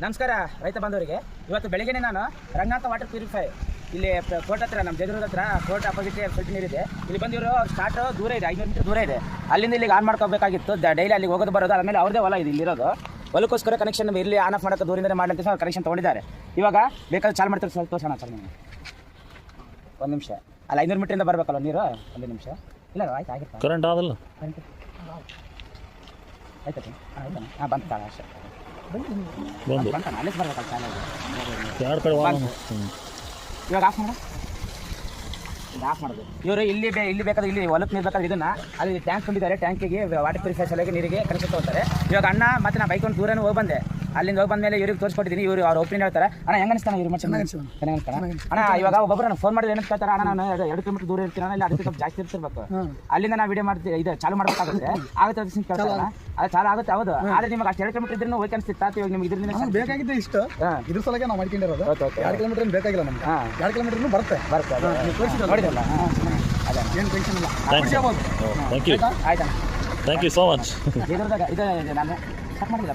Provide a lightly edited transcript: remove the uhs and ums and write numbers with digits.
ನಮಸ್ಕಾರ ರೈತ ಬಾಂಧವರಿಗೆ. ಇವತ್ತು ಬೆಳಗ್ಗೆನೇ ನಾನು ರಂಗನಾಥ ವಾಟರ್ ಪ್ಯೂರಿಫೈ ಇಲ್ಲಿ ಕೋರ್ಟ್ ಹತ್ರ, ನಮ್ಮ ಜಗದೂರ್ ಹತ್ರ ಕೋರ್ಟ್ ಅಪೋಸಿಟ್ ಸ್ವಲ್ಪ ನೀರಿದೆ. ಇಲ್ಲಿ ಬಂದಿವರು ಸ್ಟಾರ್ಟ್ ದೂರ ಇದೆ, 500 ಮೀಟರ್ ದೂರ ಇದೆ. ಅಲ್ಲಿಂದ ಇಲ್ಲಿಗೆ ಆನ್ ಮಾಡ್ಕೋಬೇಕಾಗಿತ್ತು. ಡೈಲಿ ಅಲ್ಲಿಗೆ ಹೋಗೋದು ಬರೋದು. ಆಮೇಲೆ ಅವ್ರದೇ ಹೊಲ ಇದೆ ಇಲ್ಲಿರೋದು. ಹೊಲಕ್ಕೋಸ್ಕರ ಕನೆಕ್ಷನ್ ಇಲ್ಲಿ ಆನ್ ಆಫ್ ಮಾಡೋಕ್ಕೆ ದೂರಿಂದಲೇ ಮಾಡಲಿ ಅಂತ ಕನೆಕ್ಷನ್ ತೊಗೊಂಡಿದ್ದಾರೆ. ಇವಾಗ ಬೇಕಾದ್ರೆ ಚಾಲು ಮಾಡ್ತಾರೆ. ಸ್ವಲ್ಪ ತೋರಿಸೋಣ ಸರ್ ನೀವು. ಒಂದು ನಿಮಿಷ. ಅಲ್ಲಿ 500 ಮೀಟ್ರಿಂದ ಬರಬೇಕಲ್ಲ ನೀರು. ಒಂದು ನಿಮಿಷ. ಇಲ್ಲ ಆಯ್ತು, ಆಗಿರ್ತಾರೆ ಕರೆಂಟ್ ಆದಲ್ಲ. ಆಯ್ತು ಹಾಂ ಬಂತು ಅಷ್ಟೇ. ಬಂತಾನೆ ಅಲ್ಲಿಗೆ ಬರ್ಬೇಕಲ್ಲ ಚಾಲು. ಎರಡು ಕಡೆ ಇವಾಗ ಆಫ್ ಮಾಡ. ಇದು ಆಫ್ ಮಾಡೋದು. ಇವರು ಇಲ್ಲಿ ಬೇಕಾದ್ರೆ ಇಲ್ಲಿ ಹೊಲಕ್ಕೆ ನೀರು ಬೇಕಾದ್ರೆ ಇದನ್ನು ಅಲ್ಲಿ ಟ್ಯಾಂಕ್ ತುಂಬಿದ್ದಾರೆ. ಟ್ಯಾಂಕಿಗೆ ವಾಟರ್ ಪ್ಯೂರಿಫೈ ಸಲುವಾಗಿ ನೀರಿಗೆ ಕನೆಕ್ಷನ್ ತೊಗೊಳ್ತಾರೆ. ಇವಾಗ ಅಣ್ಣ ಮತ್ತೆ ನಾ ಬೈಕ್ ಒಂದು ದೂರನೇ ಹೋಗಿ ಬಂದೆ. ಅಲ್ಲಿಂದ ಹೋಗಿ ಬಂದ ಮೇಲೆ ಇವ್ರಿಗೆ ತೋರಿಸ್ಕೊಟ್ಟಿದ್ದೀನಿ. ಇವರು ಅವ್ರ ಒಪಿನಿಯನ್ ಹೇಳ್ತಾರೆ. ಅಣ್ಣ ಹೆಂಗೆ ಅನಿಸ್ತಾನೆ ಇವ್ರು ಮತ್ತೆ ಚೆನ್ನಾಗಿ ಅನಿಸ್ತಾನೆ ಅಣ್ಣ. ಇವಾಗ ಒಬ್ಬೊಬ್ಬರು ನಾನು ಫೋನ್ ಮಾಡಿದ್ರೆ ಏನಂತ ಕೇಳ್ತಾರೆ, ಅಣ್ಣ ನಾನು 2 ಕಿಲೋಮೀಟರ್ ದೂರ ಇರ್ತೀನಿ, ಇಲ್ಲ ಅದಕ್ಕೆ ಸ್ವಲ್ಪ ಜಾಸ್ತಿ ಇರ್ತಿರ್ಬೇಕು. ಅಲ್ಲಿಂದ ನಾವು ವಿಡಿಯೋ ಮಾಡ್ತೀವಿ, ಇದು ಚಾಲು ಮಾಡಬೇಕಾಗುತ್ತೆ. ಆಗುತ್ತೆ ಅದು ಕೇಳ್ತಾರಲ್ಲ, ಅದು ಚಾಲು ಆಗುತ್ತೆ. ಹೌದು, ಆದರೆ ನಿಮಗೆ ಅಷ್ಟು 2 ಕಿಲೋಮೀಟರ್ ಇದ್ರೂ ಹೋಗಿ ಅನಿಸ್ತಿತ್ತು. ಇವಾಗ ನಿಮ್ಗೆ ಇದರಿಂದ ಬೇಕಾಗಿದ್ದೆ ಇಷ್ಟು ಇದ್ರ ಸಲಗೆ ನಾವು ಮಾಡ್ಕೊಂಡಿರೋದು. 2 ಕಿಲೋಮೀಟರ್ ಬೇಕಾಗಿಲ್ಲ ನಮ್ಗೆ. 2 ಕಿಲೋಮೀಟರ್ ಬರುತ್ತೆ ನೋಡಿದಲ್ಲ. ಅದೇ ಏನು ಟೆನ್ಷನ್ ಇಲ್ಲ. Thank you. ಆಯ್ತಾ, ಥ್ಯಾಂಕ್ ಯು ಸೋ ಮಚ್. ಇದ್ರದಾಗ ಇದು ನಾನು ಸ್ಟಾರ್ಟ್ ಮಾಡಿಲ್ಲ.